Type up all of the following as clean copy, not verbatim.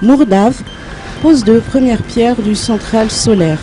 Mourdave, pose de première pierre du centrale solaire.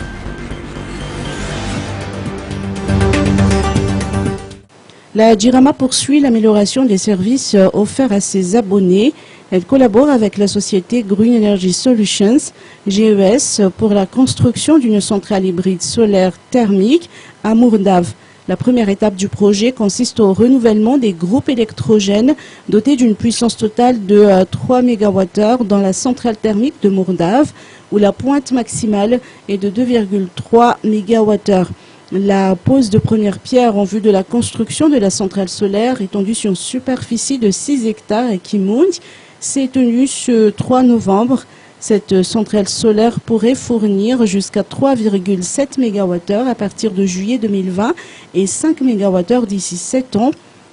La Jirama poursuit l'amélioration des services offerts à ses abonnés. Elle collabore avec la société Green Energy Solutions, GES, pour la construction d'une centrale hybride solaire thermique à Mourdave. La première étape du projet consiste au renouvellement des groupes électrogènes dotés d'une puissance totale de 3 MWh dans la centrale thermique de Mourdave, où la pointe maximale est de 2,3 MWh. La pose de première pierre en vue de la construction de la centrale solaire étendue sur une superficie de 6 hectares à Kimoundi s'est tenue ce 3 novembre. Cette centrale solaire pourrait fournir jusqu'à 3,7 MWh à partir de juillet 2020 et 5 MWh d'ici 7 ans.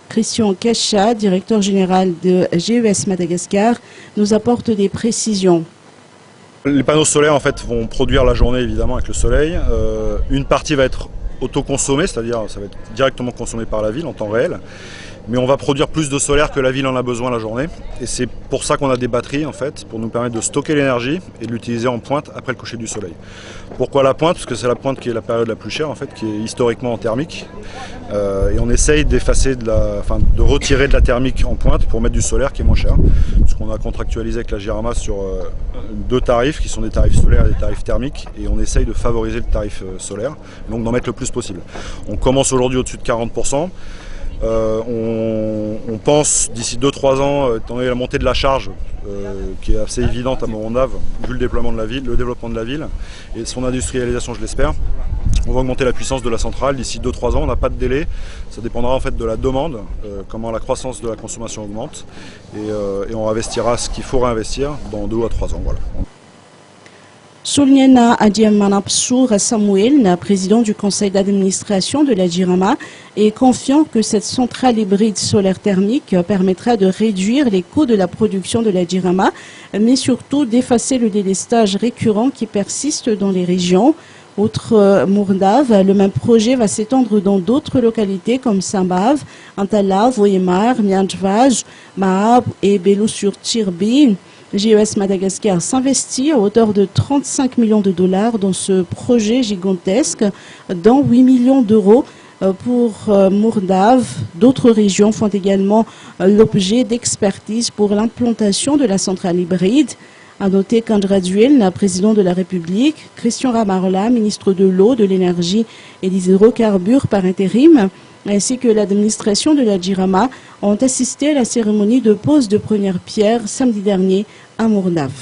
Christian Kacha, directeur général de GES Madagascar, nous apporte des précisions. Les panneaux solaires en fait vont produire la journée évidemment avec le soleil. Une partie va être autoconsommée, c'est-à-dire ça va être directement consommé par la ville en temps réel. Mais on va produire plus de solaire que la ville en a besoin la journée. Et c'est pour ça qu'on a des batteries en fait, pour nous permettre de stocker l'énergie et de l'utiliser en pointe après le coucher du soleil. Pourquoi la pointe? Parce que c'est la pointe qui est la période la plus chère en fait, qui est historiquement en thermique. Et on essaye d'effacer, de retirer de la thermique en pointe pour mettre du solaire qui est moins cher. Parce qu'on a contractualisé avec la Jirama sur deux tarifs qui sont des tarifs solaires et des tarifs thermiques. Et on essaye de favoriser le tarif solaire, donc d'en mettre le plus possible. On commence aujourd'hui au-dessus de 40%. On pense d'ici 2-3 ans, étant donné la montée de la charge qui est assez évidente à Mourdave, vu le développement de la ville et son industrialisation, je l'espère, on va augmenter la puissance de la centrale d'ici 2-3 ans. On n'a pas de délai, ça dépendra en fait de la demande, comment la croissance de la consommation augmente et on investira ce qu'il faut réinvestir dans 2 à 3 ans. Voilà. Soulignena Adiamanapsour Samuel, président du conseil d'administration de la Jirama, est confiant que cette centrale hybride solaire thermique permettra de réduire les coûts de la production de la Jirama, mais surtout d'effacer le délestage récurrent qui persiste dans les régions. Outre Mourdave, le même projet va s'étendre dans d'autres localités comme Sambave, Antala, Voyemar, Miandjvaj, Mahab et Belou-sur-Tirbi. GES Madagascar s'investit à hauteur de 35 millions de dollars dans ce projet gigantesque, dont 8 millions d'euros pour Mourdave. D'autres régions font également l'objet d'expertise pour l'implantation de la centrale hybride. À noter qu'Andra Duel, président de la République, Christian Ramarla, ministre de l'eau, de l'énergie et des hydrocarbures par intérim, ainsi que l'administration de la Jirama ont assisté à la cérémonie de pose de première pierre samedi dernier à Mourdave.